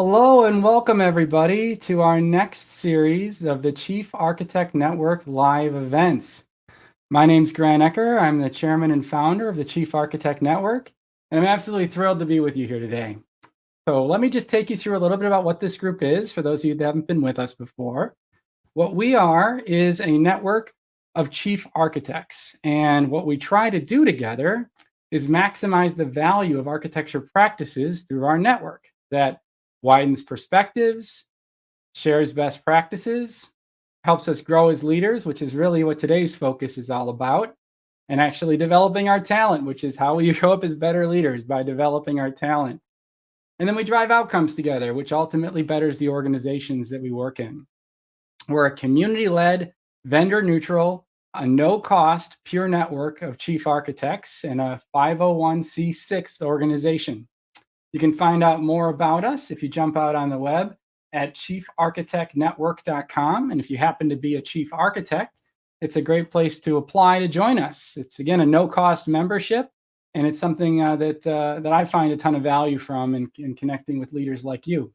Hello and welcome everybody to our next series of the Chief Architect Network live events. My name's Grant Ecker. I'm the chairman and founder of the Chief Architect Network, and I'm absolutely thrilled to be with you here today. So let me just take you through a little bit about what this group is for those of you that haven't been with us before. What we are is a network of chief architects, and what we try to do together is maximize the value of architecture practices through our network that widens perspectives, shares best practices, helps us grow as leaders, which is really what today's focus is all about, and actually developing our talent, which is how we show up as better leaders, by developing our talent. And then we drive outcomes together, which ultimately betters the organizations that we work in. We're a community-led, vendor-neutral, a no-cost, pure network of chief architects and a 501c6 organization. You can find out more about us if you jump out on the web at chiefarchitectnetwork.com. And if you happen to be a chief architect, it's a great place to apply to join us. It's, again, a no-cost membership, and it's something that I find a ton of value from in connecting with leaders like you.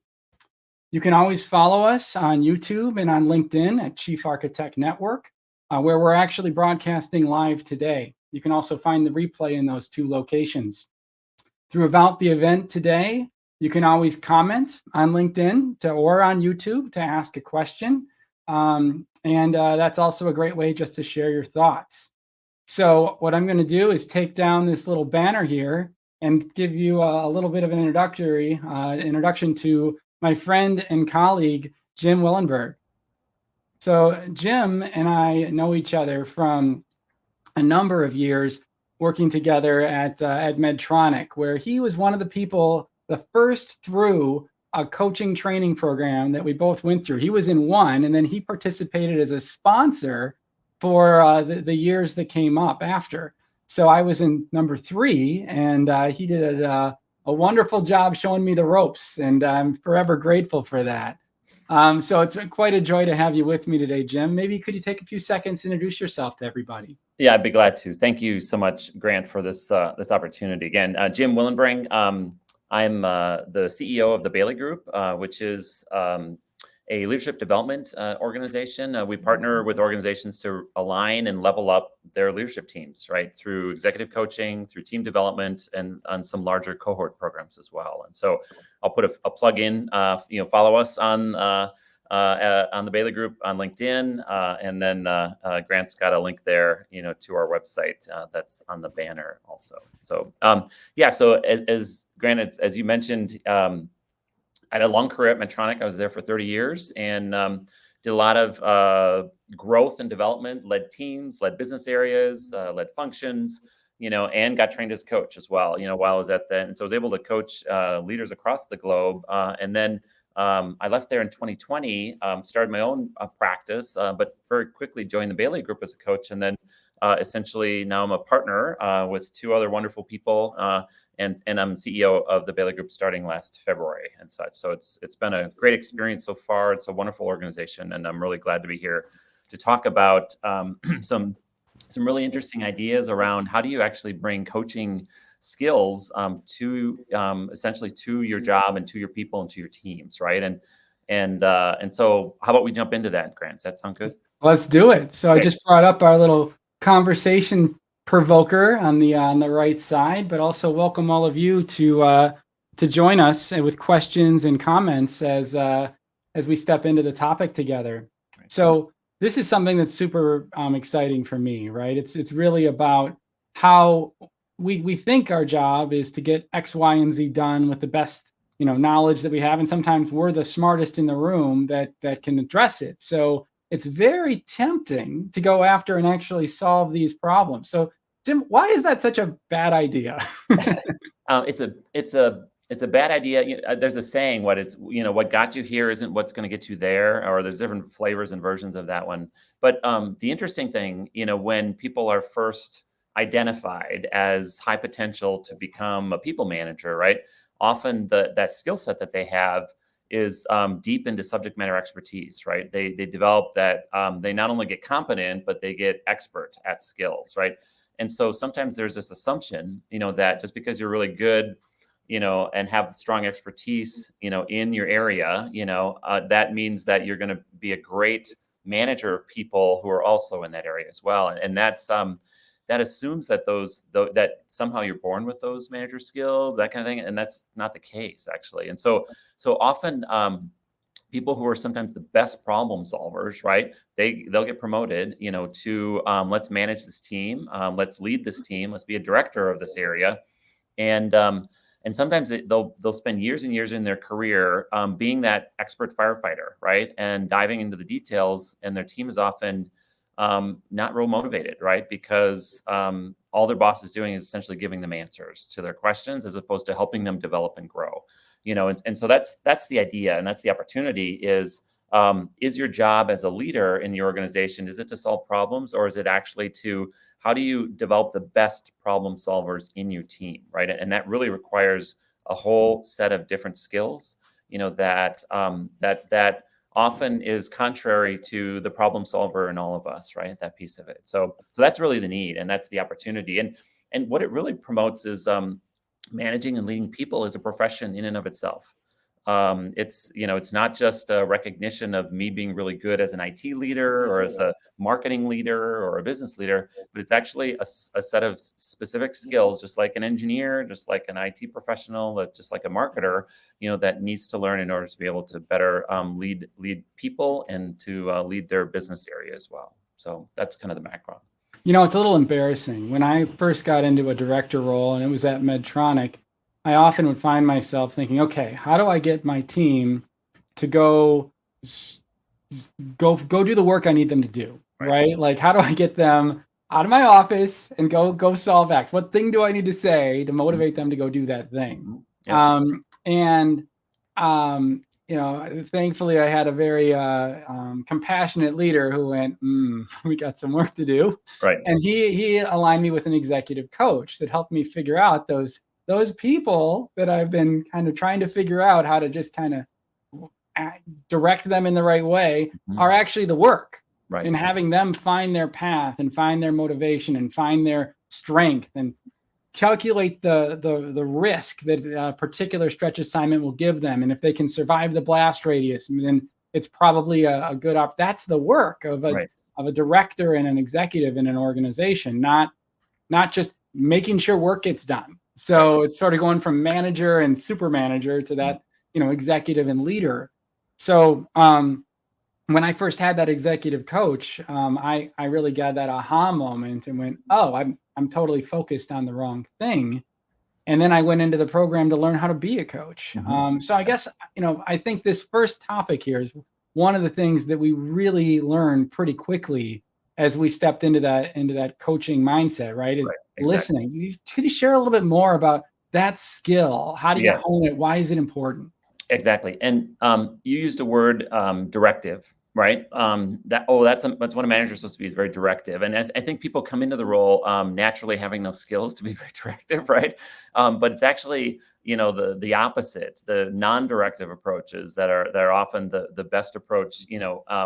You can always follow us on YouTube and on LinkedIn at Chief Architect Network, where we're actually broadcasting live today. You can also find the replay in those two locations. Throughout the event today, you can always comment on LinkedIn or on YouTube to ask a question. That's also a great way just to share your thoughts. So what I'm going to do is take down this little banner here and give you a little bit of an introduction to my friend and colleague, Jim Willenbring. So Jim and I know each other from a number of years working together at Medtronic, where he was one of the people, the first through a coaching training program that we both went through. He was in one, and then he participated as a sponsor for the years that came up after. So I was in number 3, and he did a wonderful job showing me the ropes, and I'm forever grateful for that. So it's been quite a joy to have you with me today, Jim. Maybe could you take a few seconds to introduce yourself to everybody? Yeah, I'd be glad to. Thank you so much, Grant, for this opportunity. Again, Jim Willenbring. I'm the CEO of the Bailey Group, which is a leadership development organization. We partner with organizations to align and level up their leadership teams, right, through executive coaching, through team development, and on some larger cohort programs as well. And so I'll put a plug in. Follow us on the Bailey Group on LinkedIn, and then Grant's got a link there, to our website that's on the banner also. So so as Grant, as you mentioned, I had a long career at Medtronic. I was there for 30 years and did a lot of growth and development, led teams, led business areas, led functions, and got trained as a coach as well, while I was at that. And so I was able to coach leaders across the globe. And then I left there in 2020, started my own practice, but very quickly joined the Bailey Group as a coach. And then essentially now I'm a partner with 2 other wonderful people, and I'm CEO of the Bailey Group starting last February and such. So it's been a great experience so far. It's a wonderful organization, and I'm really glad to be here to talk about some really interesting ideas around how do you actually bring coaching skills to essentially to your job and to your people and to your teams, right? And so how about we jump into that, Grant? Does that sound good? Let's do it. So Great. I just brought up our little conversation provoker on the right side, but also welcome all of you to join us with questions and comments as we step into the topic together. Right. So this is something that's super exciting for me, right? It's really about how we think our job is to get X, Y, and Z done with the best knowledge that we have, and sometimes we're the smartest in the room that can address it. So it's very tempting to go after and actually solve these problems. So, Jim, why is that such a bad idea? It's a bad idea. There's a saying, what got you here isn't what's going to get you there, or there's different flavors and versions of that one. But the interesting thing, when people are first identified as high potential to become a people manager, right? Often that skill set that they have is deep into subject matter expertise, right? They develop that, they not only get competent, but they get expert at skills, right? And so sometimes there's this assumption, that just because you're really good and have strong expertise, in your area, that means that you're going to be a great manager of people who are also in that area as well. And that's that assumes that that somehow you're born with those manager skills, that kind of thing. And that's not the case, actually. And so often people who are sometimes the best problem solvers, right? They'll get promoted, to let's manage this team, let's lead this team, let's be a director of this area, and sometimes they'll spend years and years in their career being that expert firefighter, right? And diving into the details, and their team is often not real motivated, right? Because all their boss is doing is essentially giving them answers to their questions as opposed to helping them develop and grow. And so that's the idea, and that's the opportunity is your job as a leader in the organization, is it to solve problems, or is it actually to, how do you develop the best problem solvers in your team, right? And that really requires a whole set of different skills, that often is contrary to the problem solver in all of us, right? That piece of it. So that's really the need, and that's the opportunity. And what it really promotes is managing and leading people is a profession in and of itself. It's not just a recognition of me being really good as an IT leader or as a marketing leader or a business leader, but it's actually a set of specific skills, just like an engineer, just like an IT professional, just like a marketer, that needs to learn in order to be able to better lead people and to lead their business area as well. So that's kind of the background. It's a little embarrassing. When I first got into a director role, and it was at Medtronic, I often would find myself thinking, okay, how do I get my team to go do the work I need them to do, right? Like, how do I get them out of my office and go solve X? What thing do I need to say to motivate them to go do that thing? Thankfully, I had a very compassionate leader who went, we got some work to do. Right. And he aligned me with an executive coach that helped me figure out those people that I've been kind of trying to figure out how to just kind of direct them in the right way are actually the work. Right. And having them find their path and find their motivation and find their strength and calculate the risk that a particular stretch assignment will give them. And if they can survive the blast radius, then it's probably a good that's the work of a director and an executive in an organization, not just making sure work gets done. So it's sort of going from manager and super manager to that, executive and leader. So when I first had that executive coach, I really got that aha moment and went, oh, I'm totally focused on the wrong thing. And then I went into the program to learn how to be a coach. So I guess, I think this first topic here is one of the things that we really learned pretty quickly as we stepped into that coaching mindset, right? Exactly. Listening. Could you share a little bit more about that skill? How do you hone it? Why is it important? Exactly. And you used a word, directive, right? That's what a manager is supposed to be, is very directive. And I think people come into the role naturally having those skills to be very directive, right? But it's actually, the opposite, the non-directive approaches that are often the best approach,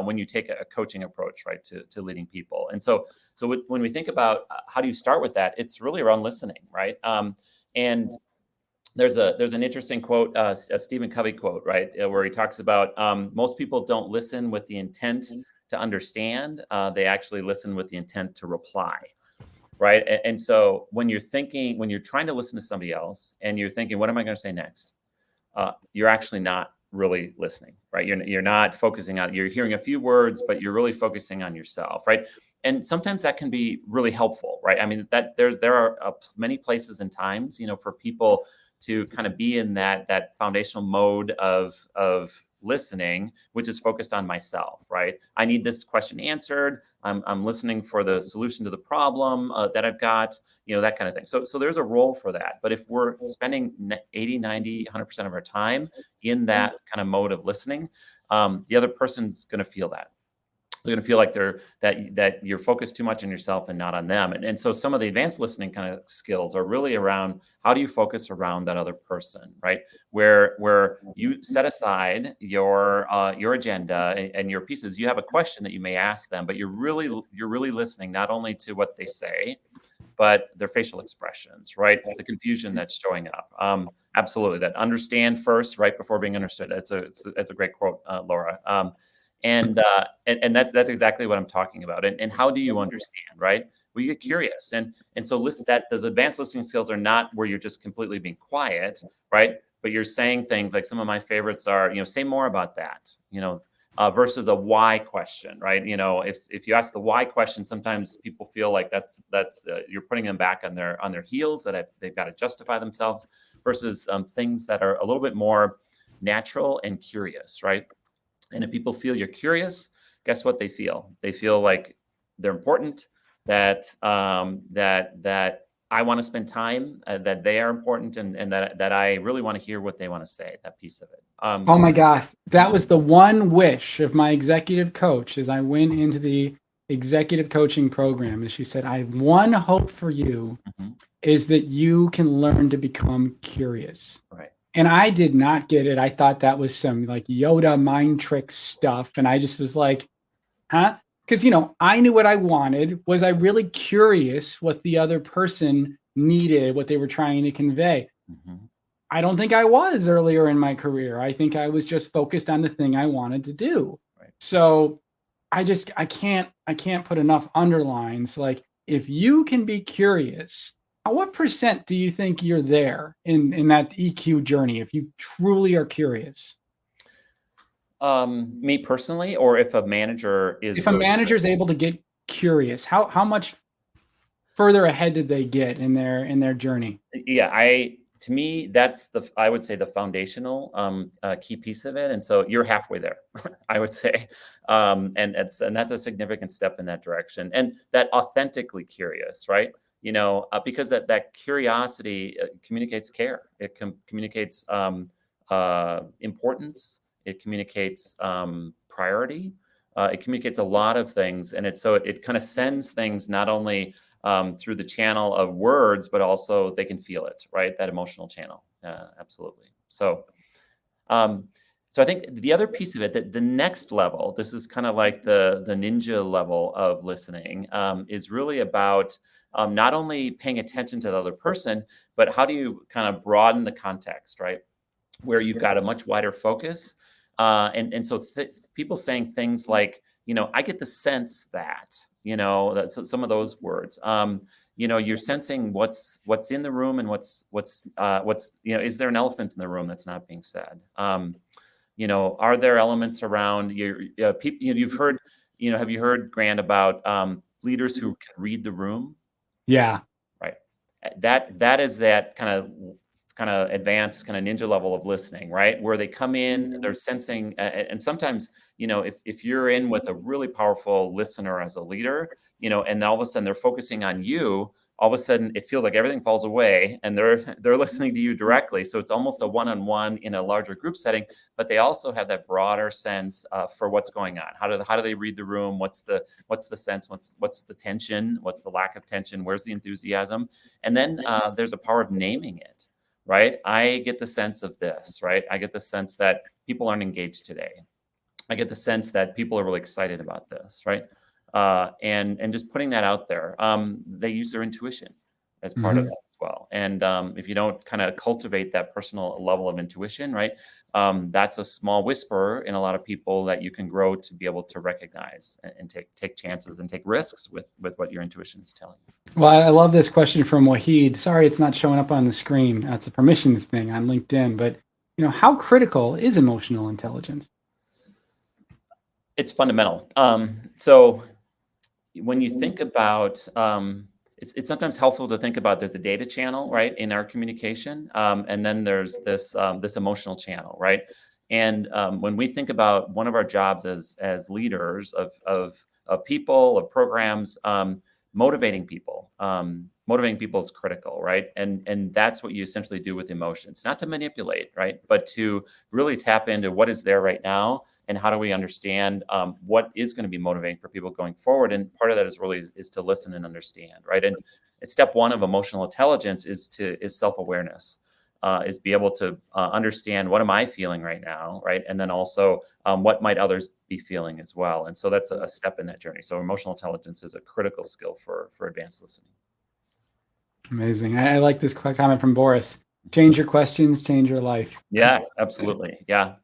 when you take a coaching approach, right, to leading people. And so when we think about how do you start with that, it's really around listening, right? And there's an interesting quote, a Stephen Covey quote, right, where he talks about most people don't listen with the intent to understand. They actually listen with the intent to reply, right? And so when you're trying to listen to somebody else and you're thinking, what am I going to say next? You're actually not really listening, right? You're not focusing on, you're hearing a few words, but you're really focusing on yourself, right? And sometimes that can be really helpful, right? I mean, that there are many places and times, for people to kind of be in that foundational mode of listening, which is focused on myself, right? I need this question answered. I'm listening for the solution to the problem that I've got, that kind of thing. So there's a role for that. But if we're spending 80, 90, 100% of our time in that kind of mode of listening, the other person's going to feel that. They're going to feel like that you're focused too much on yourself and not on them. And so some of the advanced listening kind of skills are really around how do you focus around that other person, right? Where you set aside your agenda and your pieces. You have a question that you may ask them, but you're really listening not only to what they say, but their facial expressions, right? The confusion that's showing up. Absolutely, that understand first, right, before being understood. That's a great quote, Laura. And that's exactly what I'm talking about. And how do you understand, right? Well, you get curious, and so those advanced listening skills are not where you're just completely being quiet, right? But you're saying things like, some of my favorites are, say more about that, versus a why question, right? If you ask the why question, sometimes people feel like that's you're putting them back on their heels, that they've got to justify themselves, versus things that are a little bit more natural and curious, right? And if people feel you're curious, guess what they feel? They feel like they're important, that I want to spend time, that they are important, and that I really want to hear what they want to say, that piece of it. Oh my gosh, that was the one wish of my executive coach as I went into the executive coaching program. And she said, I have one hope for you Mhm. is that you can learn to become curious. Right. And I did not get it. I thought that was some like Yoda mind trick stuff. And I just was like, huh? Because, I knew what I wanted. Was I really curious what the other person needed, what they were trying to convey? Mhm. I don't think I was earlier in my career. I think I was just focused on the thing I wanted to do. Right. So I can't put enough underlines. Like, if you can be curious, what percent do you think you're there in that EQ journey if you truly are curious? Me personally, or if a manager is If a really manager is curious? able to get curious, how much further ahead did they get in their journey? Yeah, to me, that's I would say, the foundational key piece of it. And so you're halfway there, I would say. And that's a significant step in that direction. And that authentically curious, right? Because that curiosity communicates care. It communicates importance. It communicates priority. It communicates a lot of things, and it kind of sends things not only through the channel of words, but also they can feel it, right? That emotional channel, absolutely. So I think the other piece of it, that the next level, this is kind of like the ninja level of listening, is really about not only paying attention to the other person, but how do you kind of broaden the context, right? Where you've got a much wider focus. And so people saying things like, I get the sense that, that's some of those words. You're sensing what's in the room, and what's is there an elephant in the room that's not being said? Are there elements around your people? You've heard, have you heard, Grant, about leaders who can read the room? Yeah. Right. That is that kind of advanced, kind of ninja level of listening, right? Where they come in, they're sensing, and sometimes, if you're in with a really powerful listener as a leader, and all of a sudden they're focusing on you, all of a sudden it feels like everything falls away, and they're listening to you directly. So it's almost a one-on-one in a larger group setting, but they also have that broader sense for what's going on. How do they read the room? What's the sense? What's the tension? What's the lack of tension? Where's the enthusiasm? And then there's a power of naming it. Right? I get the sense of this, right? I get the sense that people aren't engaged today. I get the sense that people are really excited about this, right? And just putting that out there. They use their intuition as part of that as well. And if you don't kind of cultivate that personal level of intuition, right? That's a small whisper in a lot of people that you can grow to be able to recognize and take chances and take risks with what your intuition is telling you. Well, I love this question from Wahid. Sorry, it's not showing up on the screen. It's a permissions thing on LinkedIn, but how critical is emotional intelligence? It's fundamental. So when you think about, it's sometimes helpful to think about, there's a data channel, right, in our communication, and then there's this emotional channel, right? And when we think about one of our jobs as leaders of people, of programs, motivating people is critical, right? And that's what you essentially do with emotions, not to manipulate, right, but to really tap into what is there right now, and how do we understand what is going to be motivating for people going forward. And part of that is to listen and understand, right? And step one of emotional intelligence is self-awareness, is be able to understand, what am I feeling right now, right? And then also what might others be feeling as well. And so that's a step in that journey. So emotional intelligence is a critical skill for advanced listening. Amazing. I like this comment from Boris. Change your questions, change your life. Yeah, absolutely. Yeah.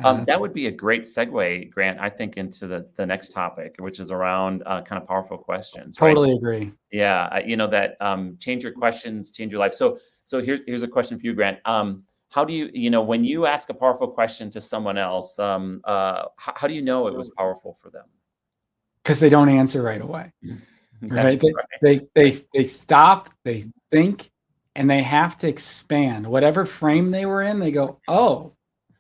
Uh, That would be a great segue, Grant, I think, into the next topic, which is around kind of powerful questions, right? totally agree. Yeah, that change your questions, change your life. So here's a question for you, Grant. How do you when you ask a powerful question to someone else, how do you know it was powerful for them? Because they don't answer right away. Right? Right. They stop, they think, and they have to expand. Whatever frame they were in, they go, oh,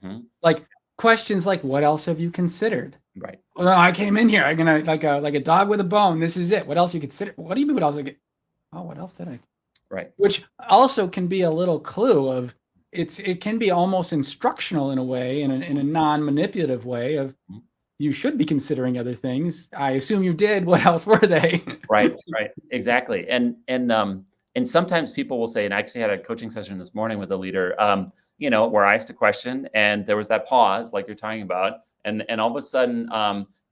Mhm. like questions like, what else have you considered? Right. Well, I came in here. I'm gonna like a dog with a bone. This is it. What else you consider? What do you mean? What else? Oh, what else did I? Right. Which also can be a little clue of it can be almost instructional in a way, in a non-manipulative way of Mhm. you should be considering other things. I assume you did. What else were they? Right, right, exactly. And sometimes people will say, and I actually had a coaching session this morning with a leader, where I asked a question and there was that pause, like you're talking about, and all of a sudden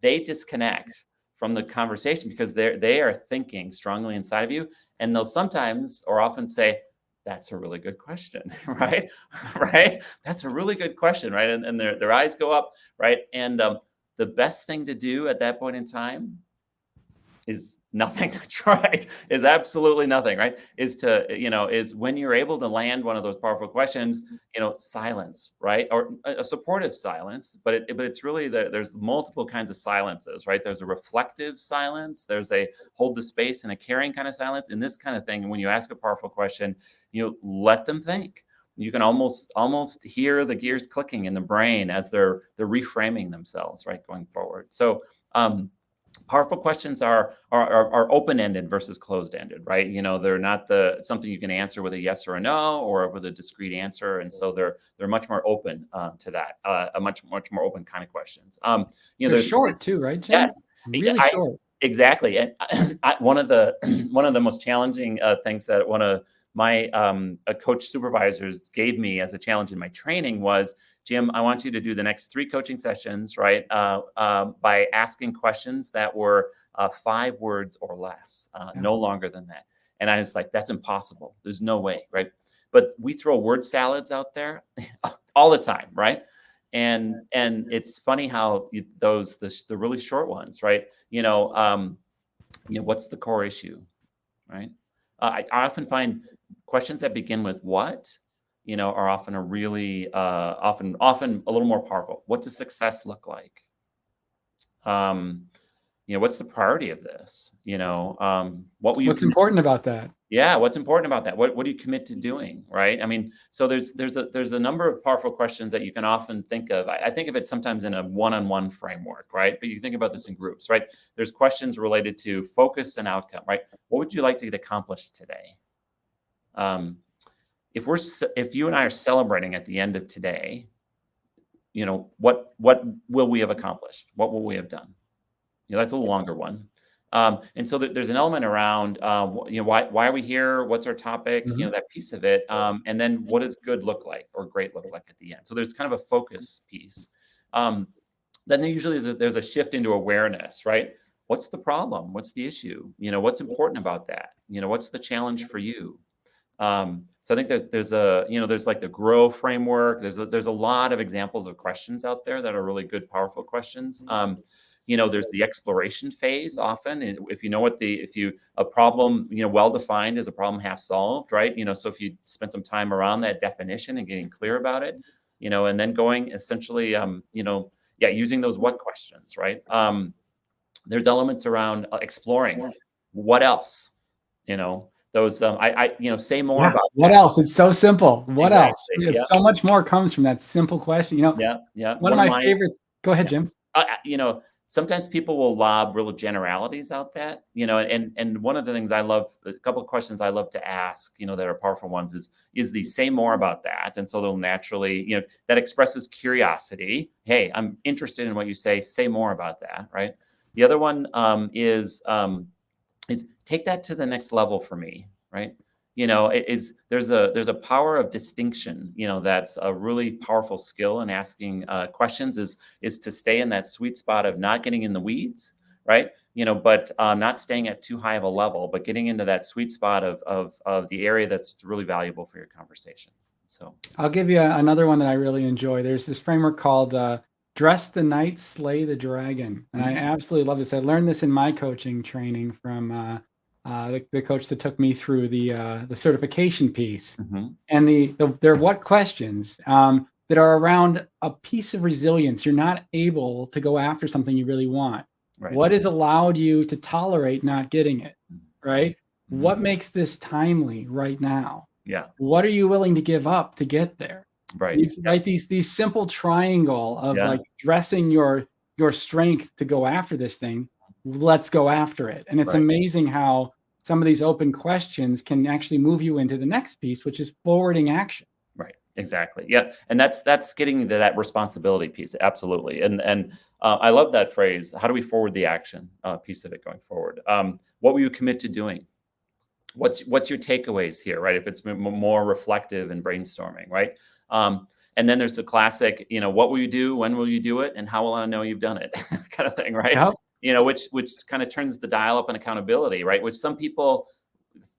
they disconnect from the conversation because they are thinking strongly inside of you, and they'll sometimes or often say, "That's a really good question," right, right. That's a really good question, right, and their eyes go up, right, and the best thing to do at that point in time is nothing. That's right. Is absolutely nothing, right? Is when you're able to land one of those powerful questions, silence, right? Or a supportive silence, but it's really there's multiple kinds of silences, right? There's a reflective silence, there's a hold the space and a caring kind of silence. And this kind of thing, when you ask a powerful question, let them think. You can almost hear the gears clicking in the brain as they're reframing themselves, right, going forward. So powerful questions are open-ended versus closed-ended, right? They're not something you can answer with a yes or a no or with a discrete answer, and so they're much more open to that, a much more open kind of questions. They're short too, right, Jim? Yes, Really I short. exactly, and one of the one of the most challenging things that one of my coach supervisors gave me as a challenge in my training was, Jim, I want you to do the next 3 coaching sessions, right, by asking questions that were 5 words or less, no longer than that. And I was like, that's impossible. There's no way, right? But we throw word salads out there all the time, right? And it's funny how the really short ones, right? What's the core issue, right? I often find questions that begin with what, are often a really often a little more powerful. What does success look like? What's the priority of this? What will you What's commit? important about that? Yeah, what's important about that? What do you commit to doing? Right? I mean, so there's a number of powerful questions that you can often think of. I think of it sometimes in a one-on-one framework, right? But you think about this in groups, right? There's questions related to focus and outcome, right? What would you like to get accomplished today? If you and I are celebrating at the end of today, what will we have accomplished? What will we have done? That's a little longer one. And so there's an element around, why are we here? What's our topic? Mhm. That piece of it. And then what does good look like or great look like at the end? So there's kind of a focus piece. Then usually there's a shift into awareness, right? What's the problem? What's the issue? What's important about that? What's the challenge for you? So I think there's like the grow framework. There's a lot of examples of questions out there that are really good, powerful questions. There's the exploration phase often. If you know a problem, well defined is a problem half solved, right? So if you spend some time around that definition and getting clear about it, and then going essentially, using those what questions, right? There's elements around exploring what else, those, say more Yeah. about What that. else? It's so simple. What else? Exactly. Because Yeah. so much more comes from that simple question. Yeah. Yeah. One of my favorite. Go ahead, Yeah. Jim. Sometimes people will lob real generalities out that, and one of the things I love, a couple of questions I love to ask, that are powerful ones is the say more about that. And so they'll naturally, that expresses curiosity. Hey, I'm interested in what you say more about that. Right. The other one is take that to the next level for me. Right. There's a power of distinction, that's a really powerful skill in asking questions is to stay in that sweet spot of not getting in the weeds, right? But not staying at too high of a level, but getting into that sweet spot of the area that's really valuable for your conversation. So I'll give you another one that I really enjoy. There's this framework called Dress the Knight, Slay the Dragon. And I absolutely love this. I learned this in my coaching training from the coach that took me through the certification piece. And there are what questions that are around a piece of resilience. You're not able to go after something you really want. Right. What has allowed you to tolerate not getting it, right? What makes this timely right now? Yeah. What are you willing to give up to get there? Right. Right. These simple triangle of like dressing your strength to go after this thing. Let's go after it. And it's amazing how some of these open questions can actually move you into the next piece, which is forwarding action. Right. Exactly. Yeah. And that's getting into that responsibility piece. Absolutely. And I love that phrase. How do we forward the action piece of it going forward? What will you commit to doing? What's your takeaways here, right? If it's more reflective and brainstorming, right? And then there's the classic, what will you do? When will you do it? And how will I know you've done it? Kind of thing, right? Yep. Which kind of turns the dial up on accountability, right? Which some people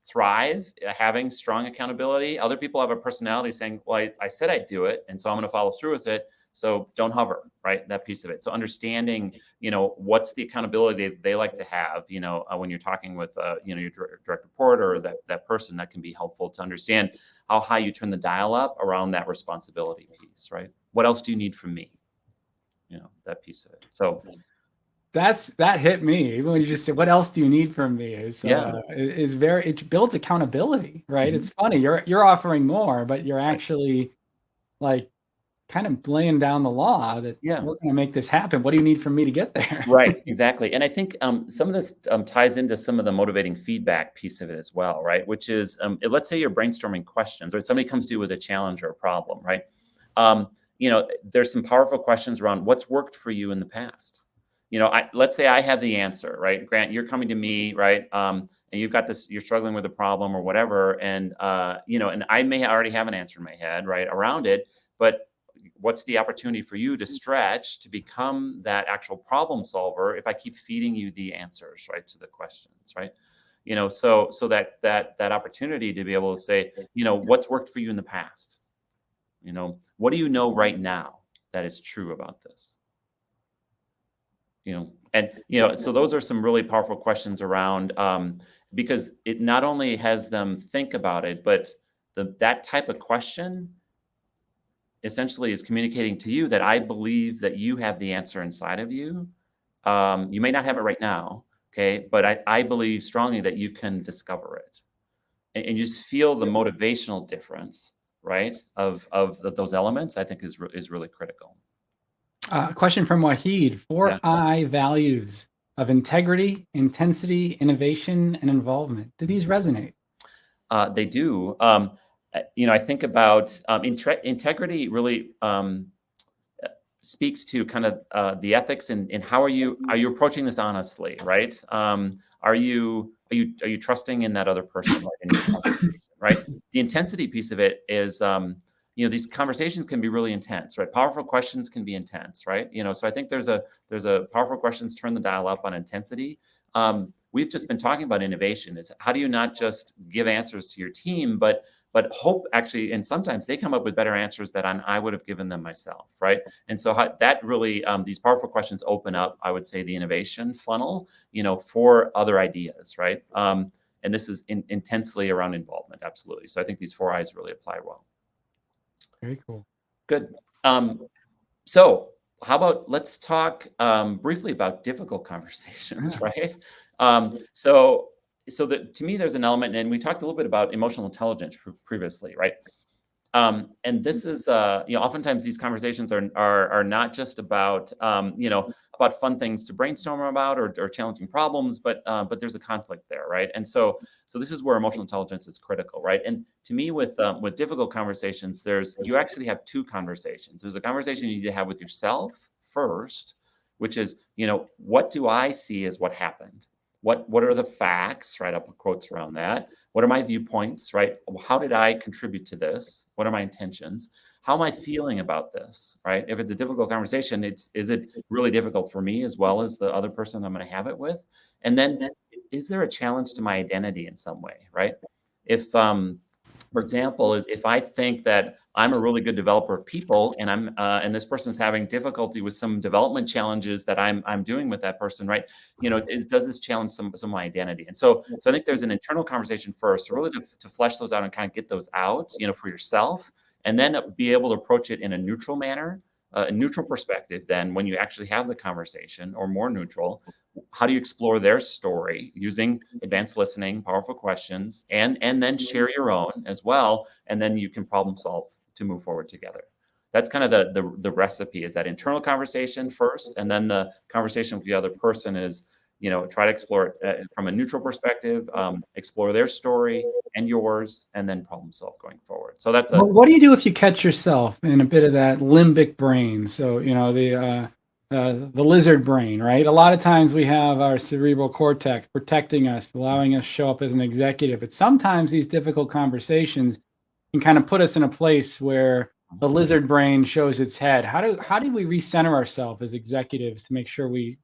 thrive having strong accountability. Other people have a personality saying, well, I said I'd do it, and so I'm going to follow through with it. So don't hover, right? That piece of it. So understanding, what's the accountability they like to have, when you're talking with, your direct report or that person, that can be helpful to understand how high you turn the dial up around that responsibility piece, right? What else do you need from me? That piece of it. So that hit me. Even when you just said, "What else do you need from me?" It builds accountability, right? It's funny. You're offering more, but you're actually like kind of laying down the law that we're going to make this happen. What do you need from me to get there? Right, exactly. And I think some of this ties into some of the motivating feedback piece of it as well, right? Which is, let's say you're brainstorming questions, or somebody comes to you with a challenge or a problem, right? There's some powerful questions around what's worked for you in the past. Let's say I have the answer, right? Grant, you're coming to me, right? And you've got this, you're struggling with a problem or whatever. And, and I may already have an answer in my head, right, around it, but what's the opportunity for you to stretch to become that actual problem solver if I keep feeding you the answers, right, to the questions, right? So that opportunity to be able to say, what's worked for you in the past? What do you know right now that is true about this? So those are some really powerful questions around, because it not only has them think about it, but that type of question essentially is communicating to you that I believe that you have the answer inside of you. You may not have it right now, okay, but I believe strongly that you can discover it, and you just feel the motivational difference, right, of those elements. I think is really critical. Question from Wahid. 4I values of integrity, intensity, innovation, and involvement. Do these resonate? They do. I think about integrity really speaks to kind of the ethics and how are you approaching this honestly, right? Are you trusting in that other person, right, in your conversation, right? The intensity piece of it is these conversations can be really intense, right? Powerful questions can be intense, right? So I think there's a powerful questions turn the dial up on intensity. We've just been talking about innovation. Is how do you not just give answers to your team, but hope actually, and sometimes they come up with better answers that I would have given them myself, right? And so that really, these powerful questions open up, I would say, the innovation funnel, for other ideas, right? And this is intensely around involvement, absolutely. So I think these 4 I's really apply well. Very cool. Good. So how about let's talk briefly about difficult conversations, right? So that to me, there's an element, and we talked a little bit about emotional intelligence previously, right? And this is, oftentimes these conversations are not just about, about fun things to brainstorm about or challenging problems, but there's a conflict there, right? And so this is where emotional intelligence is critical, right? And to me, with difficult conversations, you actually have 2 conversations. There's a conversation you need to have with yourself first, which is, what do I see as what happened? What are the facts, right? I'll put quotes around that. What are my viewpoints, right? How did I contribute to this? What are my intentions? how am I feeling about this, right? If it's a difficult conversation, is it really difficult for me as well as the other person I'm going to have it with? And then, is there a challenge to my identity in some way, right? If, for example, is if I think that I'm a really good developer of people, and and this person's having difficulty with some development challenges that I'm doing with that person, right? Does this challenge some of my identity? And so I think there's an internal conversation first, really to flesh those out and kind of get those out, for yourself, and then be able to approach it in a neutral manner, a neutral perspective. Then, when you actually have the conversation, or more neutral, how do you explore their story using advanced listening, powerful questions, and then share your own as well, and then you can problem solve to move forward together. That's kind of the recipe, is that internal conversation first, and then the conversation with the other person is, try to explore it from a neutral perspective, explore their story and yours, and then problem solve going forward. So that's what do you do if you catch yourself in a bit of that limbic brain? So, the lizard brain, right? A lot of times we have our cerebral cortex protecting us, allowing us to show up as an executive. But sometimes these difficult conversations can kind of put us in a place where the lizard brain shows its head. How do we recenter ourselves as executives to make sure we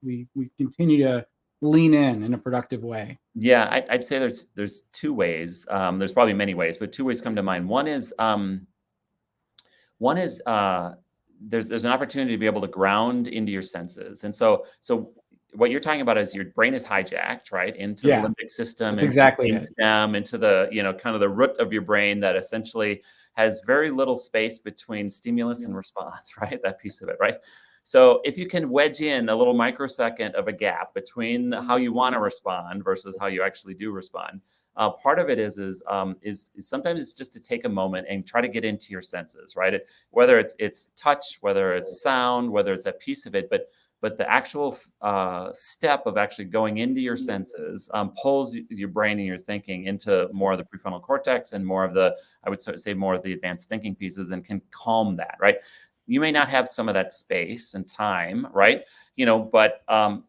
continue to lean in a productive way? Yeah, I'd say there's two ways. There's probably many ways, but two ways come to mind. One is there's an opportunity to be able to ground into your senses. And so what you're talking about is your brain is hijacked, right, into the limbic system, into exactly the brainstem, into the, kind of the root of your brain that essentially has very little space between stimulus and response, right? That piece of it, right? So if you can wedge in a little microsecond of a gap between how you want to respond versus how you actually do respond, part of it is sometimes it's just to take a moment and try to get into your senses, right? Whether it's touch, whether it's sound, whether it's a piece of it, but the actual step of actually going into your senses pulls your brain and your thinking into more of the prefrontal cortex and more of the, I would say, more of the advanced thinking pieces, and can calm that, right? You may not have some of that space and time, right? But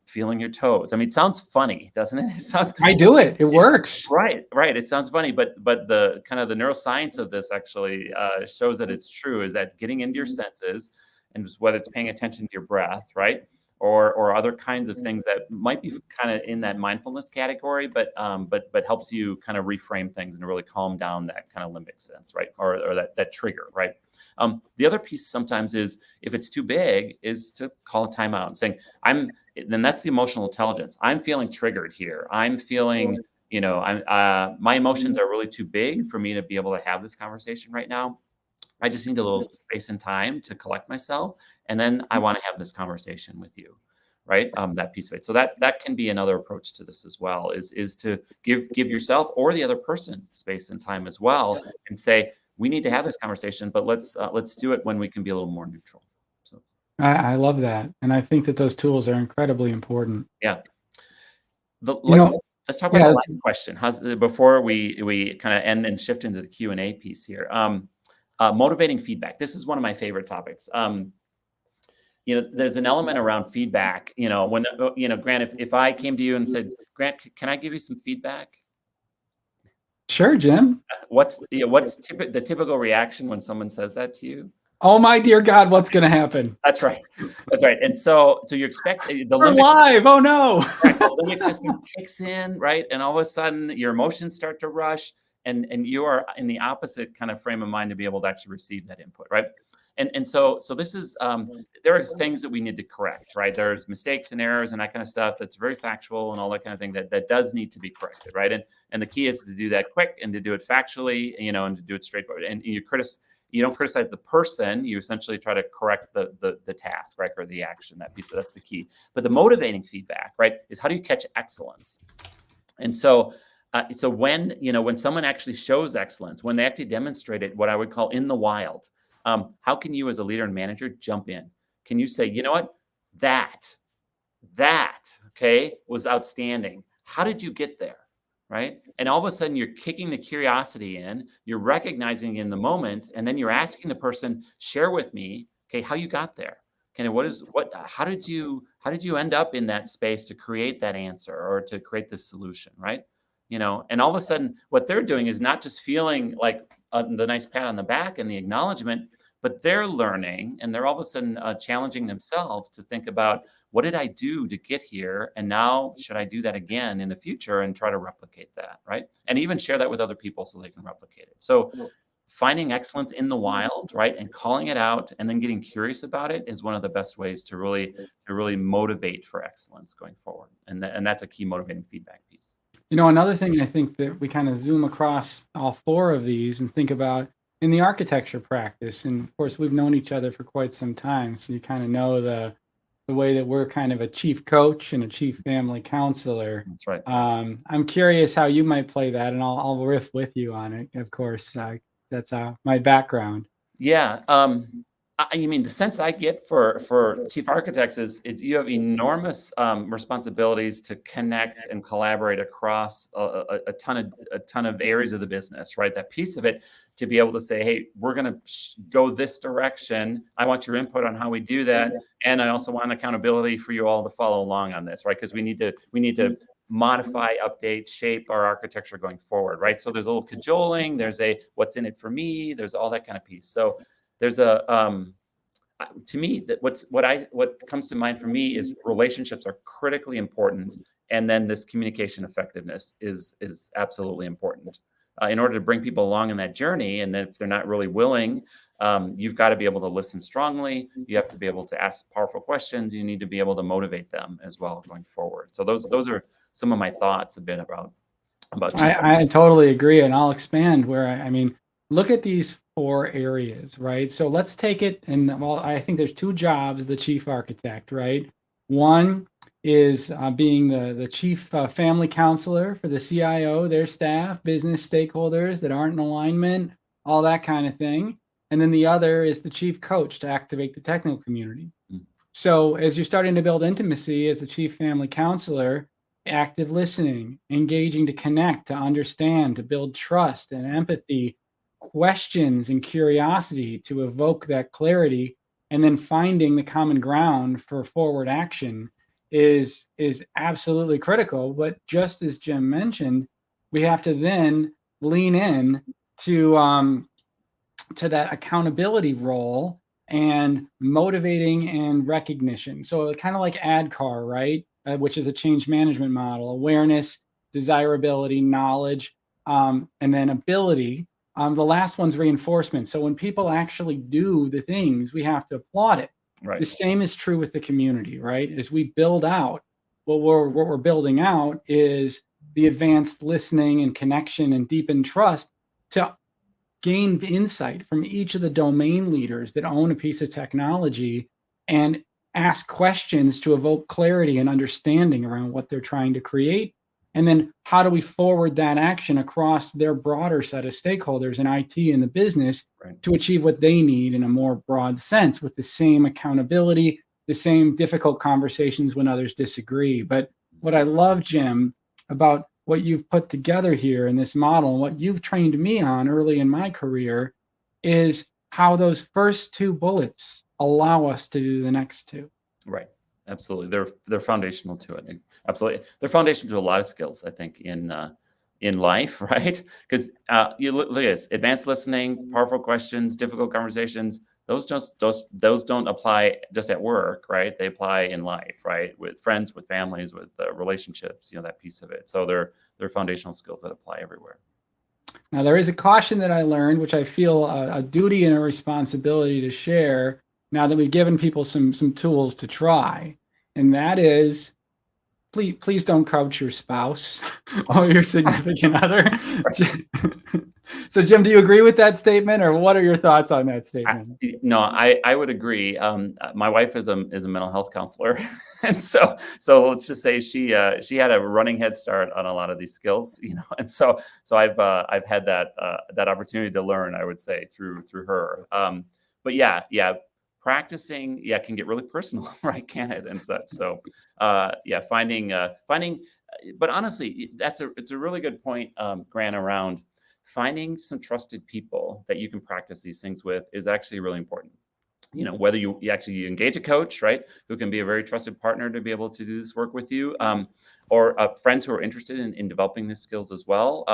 feeling your toes. I mean, it sounds funny, doesn't it? It sounds. I do it. It works. Right. It sounds funny, but the kind of the neuroscience of this actually shows that it's true. Is that getting into your senses, and whether it's paying attention to your breath, right, or other kinds of things that might be kind of in that mindfulness category, but helps you kind of reframe things and really calm down that kind of limbic sense, right, or that trigger, right. The other piece sometimes is, if it's too big, is to call a timeout and saying, then that's the emotional intelligence. I'm feeling triggered here. I'm feeling, my emotions are really too big for me to be able to have this conversation right now. I just need a little space and time to collect myself, and then I want to have this conversation with you, right? That piece of it. So that can be another approach to this as well, is to give yourself or the other person space and time as well, and say, we need to have this conversation, but let's do it when we can be a little more neutral. So I love that, and I think that those tools are incredibly important. Yeah. Let's talk about the last question. Before we kind of end and shift into the Q&A piece here. Motivating feedback. This is one of my favorite topics. There's an element around feedback. When Grant, if I came to you and said, Grant, can I give you some feedback? Sure, Jim. What's the typical reaction when someone says that to you? Oh my dear God, what's going to happen? That's right. And so you expect the We're live. Oh no. Right, the limbic system kicks in, right? And all of a sudden your emotions start to rush, and you are in the opposite kind of frame of mind to be able to actually receive that input, right? And so this is there are things that we need to correct, right? There's mistakes and errors and that kind of stuff that's very factual and all that kind of thing that does need to be corrected, right? And the key is to do that quick and to do it factually, and to do it straightforward. And you don't criticize the person, you essentially try to correct the task, right, or the action, that piece. But that's the key. But the motivating feedback, right, is how do you catch excellence? And so when someone actually shows excellence, when they actually demonstrate it, what I would call in the wild, how can you as a leader and manager jump in? Can you say, you know what, that was outstanding. How did you get there? Right? And all of a sudden you're kicking the curiosity in, you're recognizing in the moment, and then you're asking the person, share with me, how you got there. How did you end up in that space to create that answer or to create this solution, right? And all of a sudden what they're doing is not just feeling like the nice pat on the back and the acknowledgement, but they're learning and they're all of a sudden challenging themselves to think about, what did I do to get here? And now should I do that again in the future and try to replicate that, right? And even share that with other people so they can replicate it. So finding excellence in the wild, right, and calling it out and then getting curious about it is one of the best ways to really motivate for excellence going forward. And that's a key motivating feedback piece. Another thing I think that we kind of zoom across all four of these and think about in the architecture practice, and of course we've known each other for quite some time, so you kind of know the way that we're kind of a chief coach and a chief family counselor. That's right. I'm curious how you might play that, and I'll riff with you on it. Of course, that's my background. Yeah. I mean, the sense I get for chief architects is you have enormous responsibilities to connect and collaborate across a ton of areas of the business, right? That piece of it, to be able to say, hey, we're going to go this direction. I want your input on how we do that, and I also want accountability for you all to follow along on this, right? Because we need to modify, update, shape our architecture going forward, right? So there's a little cajoling, there's a what's in it for me, there's all that kind of piece. So there's a to me, that what comes to mind for me is relationships are critically important, and then this communication effectiveness is absolutely important in order to bring people along in that journey. And then if they're not really willing, you've got to be able to listen strongly. You have to be able to ask powerful questions. You need to be able to motivate them as well going forward. So those are some of my thoughts a bit about. I totally agree, and I'll expand where I mean, look at these four areas, right? So let's take it, and well, I think there's two jobs, the chief architect, right? One is being the chief family counselor for the CIO, their staff, business stakeholders that aren't in alignment, all that kind of thing. And then the other is the chief coach to activate the technical community. So as you're starting to build intimacy as the chief family counselor, active listening, engaging to connect, to understand, to build trust and empathy, questions and curiosity to evoke that clarity, and then finding the common ground for forward action is absolutely critical. But just as Jim mentioned, we have to then lean in to that accountability role and motivating and recognition. So kind of like ADKAR, right? Which is a change management model: awareness, desirability, knowledge, and then ability. The last one's reinforcement. So when people actually do the things, we have to applaud it. Right. The same is true with the community, right? As we build out, what we're building out is the advanced listening and connection and deepened trust to gain insight from each of the domain leaders that own a piece of technology and ask questions to evoke clarity and understanding around what they're trying to create. And then how do we forward that action across their broader set of stakeholders in IT and the business to achieve what they need in a more broad sense, with the same accountability, the same difficult conversations when others disagree. But what I love, Jim, about what you've put together here in this model and what you've trained me on early in my career is how those first two bullets allow us to do the next two. Right. Absolutely. They're foundational to it. Absolutely. They're foundational to a lot of skills, I think, in life, right? Because you look at this: advanced listening, powerful questions, difficult conversations. Those don't apply just at work, right? They apply in life, right? With friends, with families, with relationships, that piece of it. So they're foundational skills that apply everywhere. Now, there is a caution that I learned, which I feel a duty and a responsibility to share now that we've given people some tools to try, and that is, please don't coach your spouse or your significant other. So, Jim, do you agree with that statement, or what are your thoughts on that statement? I would agree. My wife is a mental health counselor, and so let's just say she had a running head start on a lot of these skills, and so I've had that opportunity to learn, I would say, through her. But yeah. Practicing, can get really personal, right? Can it? And such. So, finding. But honestly, it's a really good point, Grant, around finding some trusted people that you can practice these things with is actually really important. Whether you actually engage a coach, right, who can be a very trusted partner to be able to do this work with you, or friends who are interested in developing these skills as well,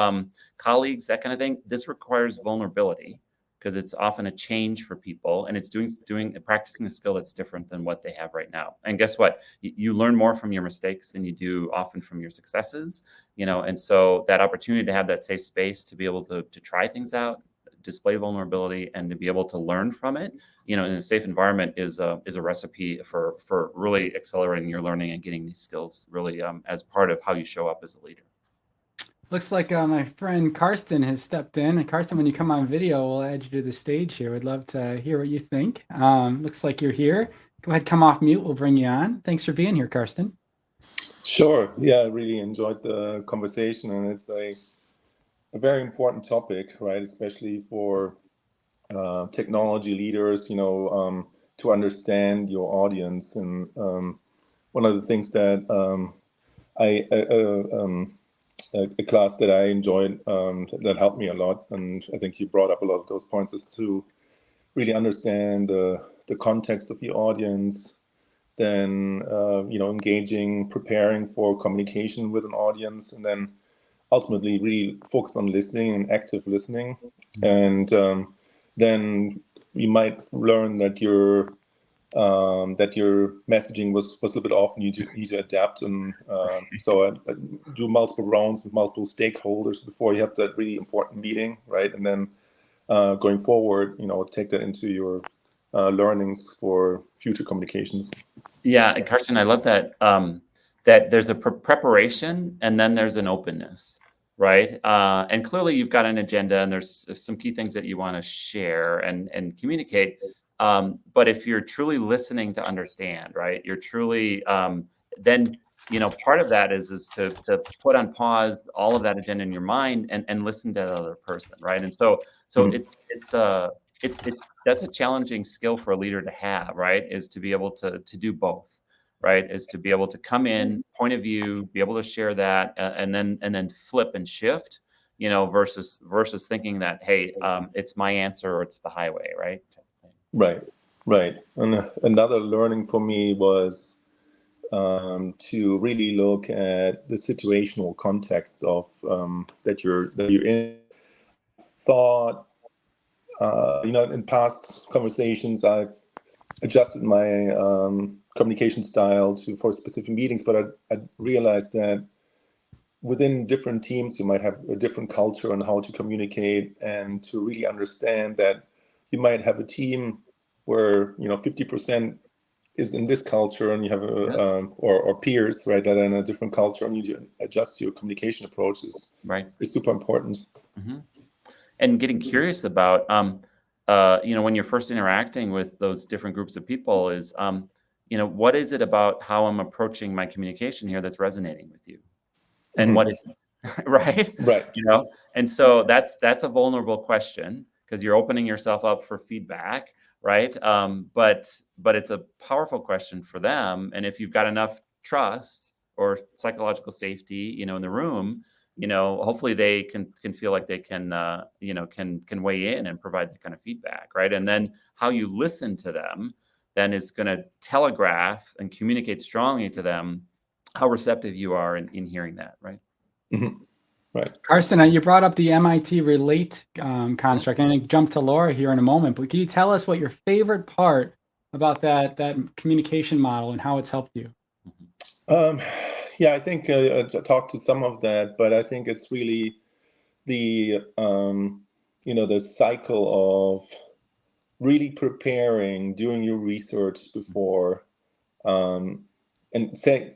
colleagues, that kind of thing. This requires vulnerability. because it's often a change for people, and it's practicing a skill that's different than what they have right now. And guess what? You learn more from your mistakes than you do often from your successes, and so that opportunity to have that safe space to be able to try things out, display vulnerability, and to be able to learn from it, in a safe environment is a recipe for really accelerating your learning and getting these skills really as part of how you show up as a leader. Looks like my friend Karsten has stepped in. And Karsten, when you come on video, we'll add you to the stage here. We'd love to hear what you think. Looks like you're here. Go ahead, come off mute. We'll bring you on. Thanks for being here, Karsten. Sure. Yeah, I really enjoyed the conversation, and it's a very important topic, right? Especially for technology leaders, to understand your audience. And one of the things that a class that I enjoyed that helped me a lot, and I think you brought up a lot of those points, is to really understand the context of your audience, then engaging, preparing for communication with an audience, and then ultimately really focus on listening and active listening. And then you might learn that your messaging was a little bit off, and you need to adapt. And so I do multiple rounds with multiple stakeholders before you have that really important meeting, right? And then going forward, take that into your learnings for future communications. Yeah, and Karsten, I love that that there's a preparation and then there's an openness, right? And clearly you've got an agenda and there's some key things that you want to share and communicate. But if you're truly listening to understand, right, you're truly then part of that is to put on pause all of that agenda in your mind and listen to the other person, right? And so that's a challenging skill for a leader to have, right? Is to be able to do both, right? Is to be able to come in, point of view, be able to share that, and then flip and shift, versus thinking that, hey, it's my answer or it's the highway, right? Right. And another learning for me was to really look at the situational context of that you're in. Thought, in past conversations, I've adjusted my communication style for specific meetings, but I realized that within different teams, you might have a different culture on how to communicate, and to really understand that you might have a team where 50% is in this culture, and you have or peers, right, that are in a different culture, and you adjust your communication approach is super important. Mm-hmm. And getting curious about when you're first interacting with those different groups of people is what is it about how I'm approaching my communication here that's resonating with you, and what isn't, right? And so that's a vulnerable question, because you're opening yourself up for feedback, right? But it's a powerful question for them. And if you've got enough trust or psychological safety, in the room, hopefully they can feel like they can weigh in and provide that kind of feedback, right? And then how you listen to them then is going to telegraph and communicate strongly to them how receptive you are in hearing that, right? Mm-hmm. Right. Karsten, you brought up the MIT relate construct, and I jump to Laura here in a moment, but can you tell us what your favorite part about that communication model and how it's helped you? Yeah, I think I talked to some of that, but I think it's really the the cycle of really preparing, doing your research before, and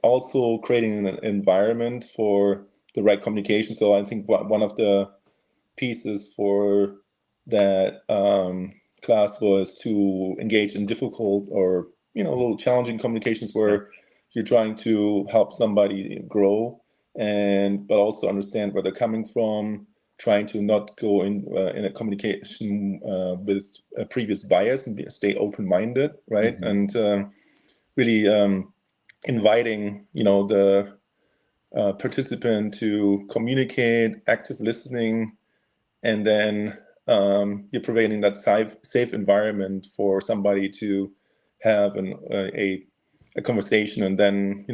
also creating an environment for the right communication. So I think one of the pieces for that class was to engage in difficult or a little challenging communications where you're trying to help somebody grow, but also understand where they're coming from, trying to not go in a communication with a previous bias, and stay open-minded, right? And really inviting the participant to communicate, active listening, and then you're providing that safe environment for somebody to have a conversation. And then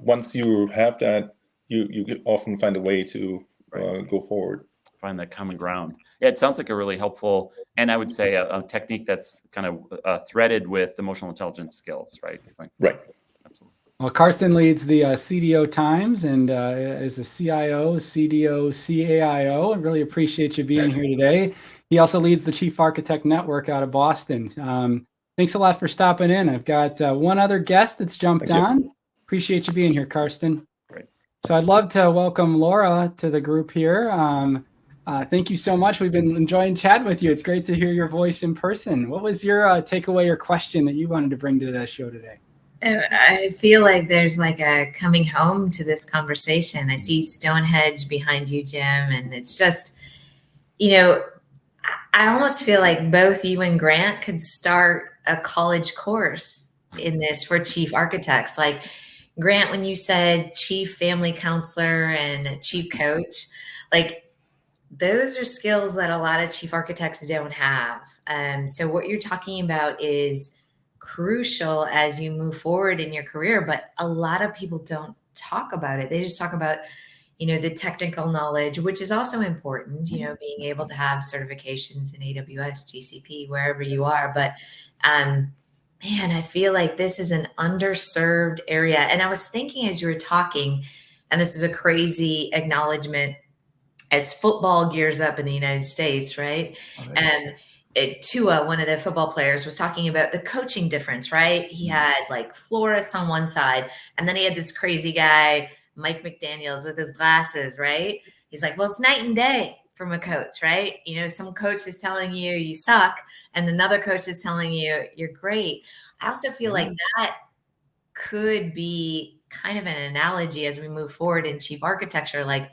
once you have that, you often find a way to go forward. that common ground. Yeah, it sounds like a really helpful, and I would say a technique that's kind of threaded with emotional intelligence skills, right? Right. Absolutely. Well, Karsten leads the CDO Times and is a CIO, CDO, CAIO. I really appreciate you being here today. He also leads the Chief Architect Network out of Boston. Thanks a lot for stopping in. I've got one other guest that's jumped on. Appreciate you being here, Karsten. Great. So I'd love to welcome Laura to the group here. Thank you so much. We've been enjoying chatting with you. It's great to hear your voice in person. What was your takeaway or question that you wanted to bring to the show today? I feel like there's like a coming home to this conversation. I see Stonehenge behind you, Jim, and it's just, I almost feel like both you and Grant could start a college course in this for chief architects. Like Grant, when you said chief family counselor and chief coach, like those are skills that a lot of chief architects don't have. So what you're talking about is crucial as you move forward in your career, but a lot of people don't talk about it. They just talk about, the technical knowledge, which is also important, being able to have certifications in AWS, GCP, wherever you are. But man, I feel like this is an underserved area. And I was thinking as you were talking, and this is a crazy acknowledgement, as football gears up in the United States, right? Tua, one of the football players, was talking about the coaching difference, right? He had like Flores on one side, and then he had this crazy guy, Mike McDaniels, with his glasses, right? He's like, well, it's night and day from a coach, right? Some coach is telling you you suck, and another coach is telling you you're great. I also feel like that could be kind of an analogy as we move forward in chief architecture. Like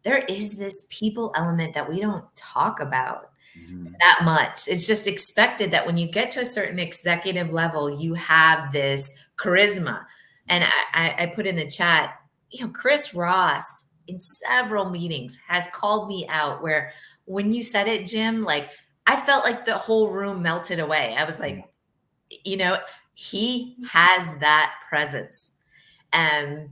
there is this people element that we don't talk about that much. It's just expected that when you get to a certain executive level, you have this charisma. And I put in the chat, Chris Ross in several meetings has called me out where when you said it, Jim, like I felt like the whole room melted away. I was like, he has that presence. And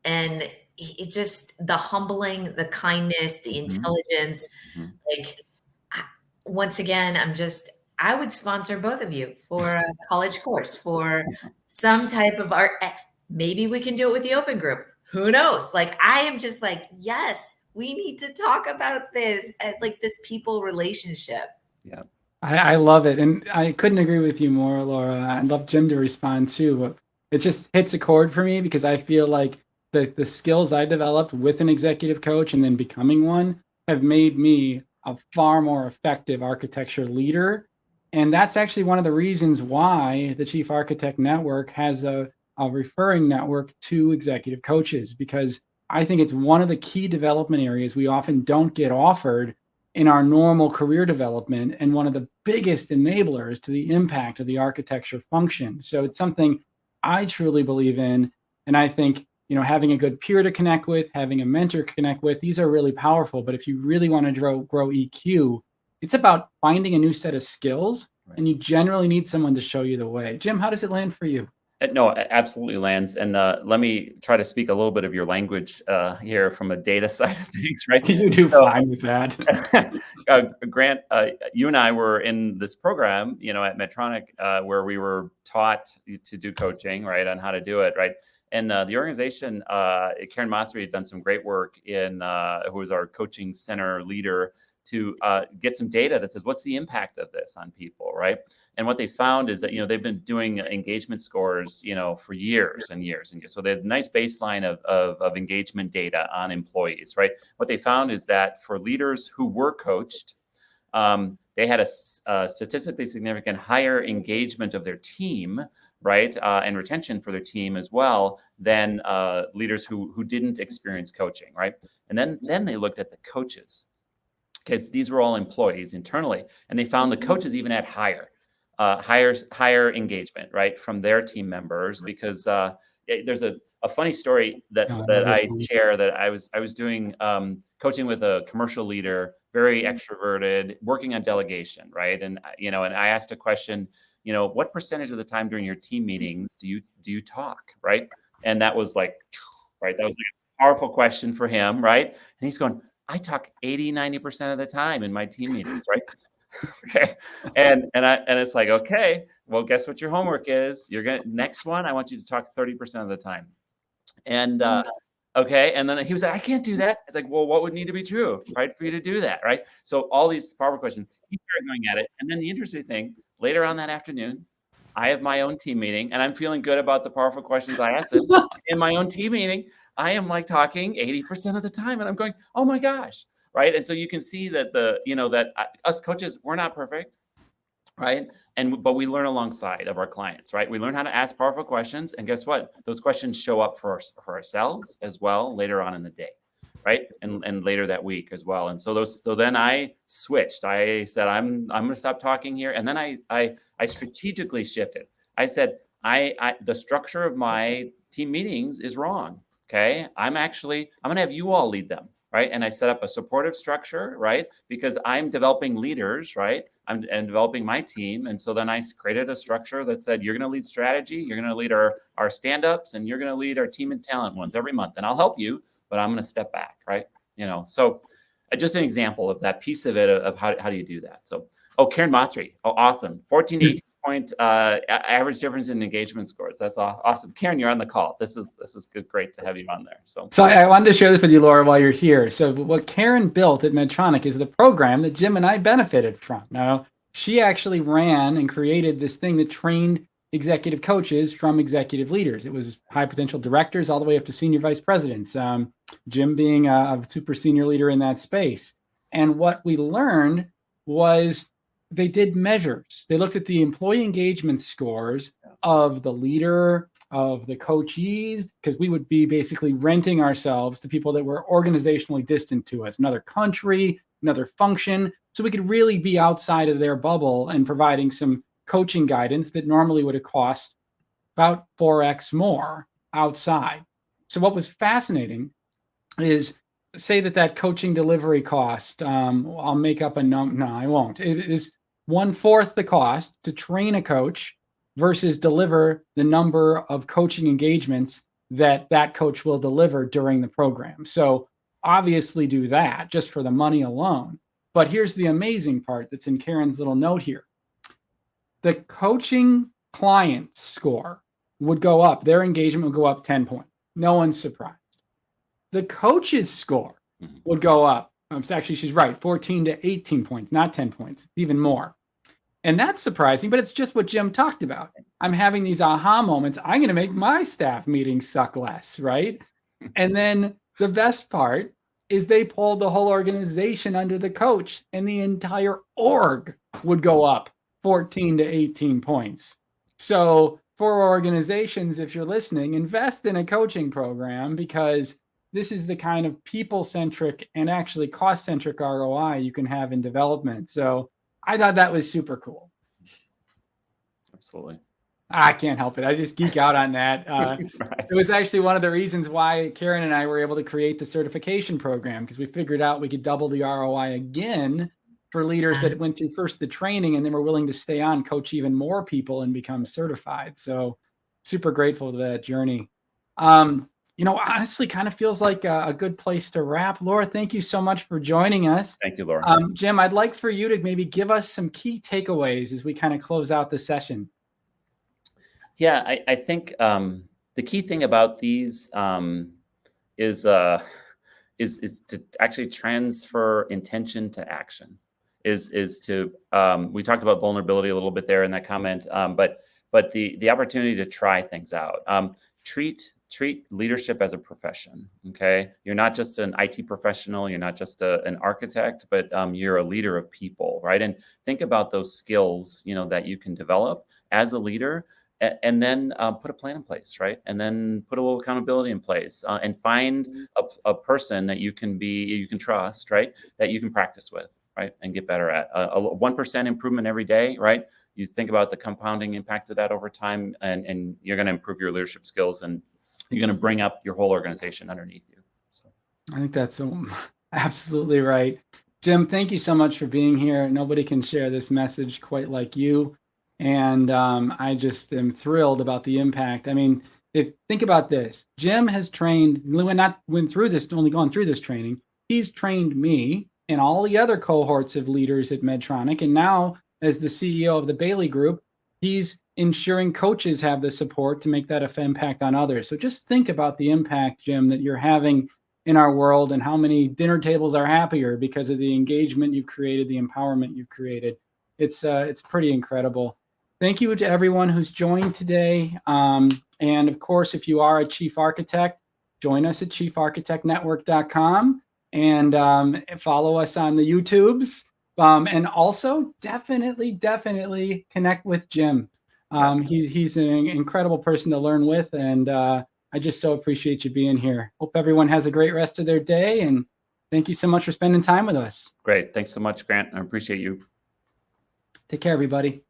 it just, the humbling, the kindness, the intelligence, like, once again, I would sponsor both of you for a college course, for some type of art. Maybe we can do it with the open group. Who knows? Like, I am just like, yes, we need to talk about this, like this people relationship. Yeah. I love it. And I couldn't agree with you more, Laura. I'd love Jim to respond too. But it just hits a chord for me because I feel like the skills I developed with an executive coach and then becoming one have made me a far more effective architecture leader. And that's actually one of the reasons why the Chief Architect Network has a referring network to executive coaches, because I think it's one of the key development areas we often don't get offered in our normal career development, and one of the biggest enablers to the impact of the architecture function. So it's something I truly believe in. And I think, having a good peer to connect with, having a mentor to connect with, these are really powerful. But if you really want to grow EQ, it's about finding a new set of skills, and you generally need someone to show you the way. Jim, how does it land for you? No, it absolutely lands. And let me try to speak a little bit of your language here from a data side of things, right? You do fine with that. Grant, you and I were in this program, at Medtronic, where we were taught to do coaching, right, on how to do it, right? And the organization, Karen Mothry had done some great work who was our coaching center leader, to get some data that says, what's the impact of this on people, right? And what they found is that, they've been doing engagement scores, for years and years and years. So they have a nice baseline of engagement data on employees, right? What they found is that for leaders who were coached, they had a statistically significant higher engagement of their team, right, and retention for their team as well than leaders who didn't experience coaching, right? And then they looked at the coaches, because these were all employees internally, and they found the coaches even had higher engagement, right, from their team members. Because there's a funny story that I share, that I was doing coaching with a commercial leader, very extroverted, working on delegation, right? And and I asked a question, what percentage of the time during your team meetings do you talk, right? And that was like, right, that was like a powerful question for him, right? And he's going, I talk 80-90% of the time in my team meetings, right? Okay. And it's like, okay, well, guess what your homework is? Next one, I want you to talk 30% of the time. And okay. And then he was like, I can't do that. It's like, well, what would need to be true, right, for you to do that, right? So all these power questions, he started going at it. And then the interesting thing, later on that afternoon, I have my own team meeting, and I'm feeling good about the powerful questions I asked this. In my own team meeting, I am like talking 80% of the time, and I'm going, oh my gosh, right? And so you can see that us coaches, we're not perfect, right? But we learn alongside of our clients, right? We learn how to ask powerful questions, and guess what? Those questions show up for ourselves as well later on in the day, right? And later that week as well. And so then I switched. I said, I'm going to stop talking here, and then I strategically shifted. I said, the structure of my team meetings is wrong. Okay, I'm going to have you all lead them. Right. And I set up a supportive structure, right? Because I'm developing leaders, right? And developing my team. And so then I created a structure that said, you're going to lead strategy, you're going to lead our stand-ups, and you're going to lead our team and talent ones every month. And I'll help you, but I'm going to step back, right? So just an example of that piece of it, of how do you do that? So, Karen Mottry, often 14 to 18 point average difference in engagement scores. That's awesome. Karen, you're on the call. This is good. Great to have you on there. So I wanted to share this with you, Laura, while you're here. So what Karen built at Medtronic is the program that Jim and I benefited from. Now, she actually ran and created this thing that trained executive coaches from executive leaders. It was high potential directors all the way up to senior vice presidents, Jim being a super senior leader in that space. And what we learned was they did measures. They looked at the employee engagement scores of the leader, of the coachees, because we would be basically renting ourselves to people that were organizationally distant to us, another country, another function. So we could really be outside of their bubble and providing some coaching guidance that normally would have cost about 4x more outside. So what was fascinating is, say that coaching delivery cost, I'll make up a number. No, I won't. It is 1/4 the cost to train a coach versus deliver the number of coaching engagements that coach will deliver during the program. So obviously do that just for the money alone. But here's the amazing part that's in Karen's little note here. The coaching client score would go up. Their engagement would go up 10 points. No one's surprised. The coach's score would go up. Actually, she's right, 14 to 18 points, not 10 points. It's even more. And that's surprising, but it's just what Jim talked about. I'm having these aha moments. I'm going to make my staff meetings suck less, right? And then the best part is they pulled the whole organization under the coach, and the entire org would go up 14 to 18 points. So for organizations, if you're listening, invest in a coaching program, because this is the kind of people-centric and actually cost-centric ROI you can have in development. So I thought that was super cool. Absolutely. I can't help it. I just geek out on that. Right. It was actually one of the reasons why Karen and I were able to create the certification program, because we figured out we could double the ROI again for leaders that went through first the training and then were willing to stay on, coach even more people, and become certified. So super grateful to that journey. Honestly, kind of feels like a good place to wrap. Laura, thank you so much for joining us. Thank you, Laura. Jim, I'd like for you to maybe give us some key takeaways as we kind of close out the session. Yeah, I think the key thing about these is to actually transfer intention to action. Is to we talked about vulnerability a little bit there in that comment, but the opportunity to try things out. Treat leadership as a profession. Okay, you're not just an IT professional, you're not just an architect, but you're a leader of people, right? And think about those skills, that you can develop as a leader, and then put a plan in place, right? And then put a little accountability in place, and find a person that you can trust, right? That you can practice with, right? And get better at. A 1% improvement every day, right? You think about the compounding impact of that over time, and you're going to improve your leadership skills, and you're going to bring up your whole organization underneath you. So I think that's absolutely right. Jim, thank you so much for being here. Nobody can share this message quite like you. And I just am thrilled about the impact. I mean, think about this. Jim has trained, only gone through this training, He's trained me and all the other cohorts of leaders at Medtronic. And now, as the CEO of the Bailey Group, he's ensuring coaches have the support to make that impact on others. So just think about the impact, Jim, that you're having in our world and how many dinner tables are happier because of the engagement you've created, the empowerment you've created. It's pretty incredible. Thank you to everyone who's joined today. And of course, if you are a chief architect, join us at chiefarchitectnetwork.com and follow us on the YouTubes. And also definitely connect with Jim. He's an incredible person to learn with. And I just so appreciate you being here. Hope everyone has a great rest of their day. And thank you so much for spending time with us. Great. Thanks so much, Grant. I appreciate you. Take care, everybody.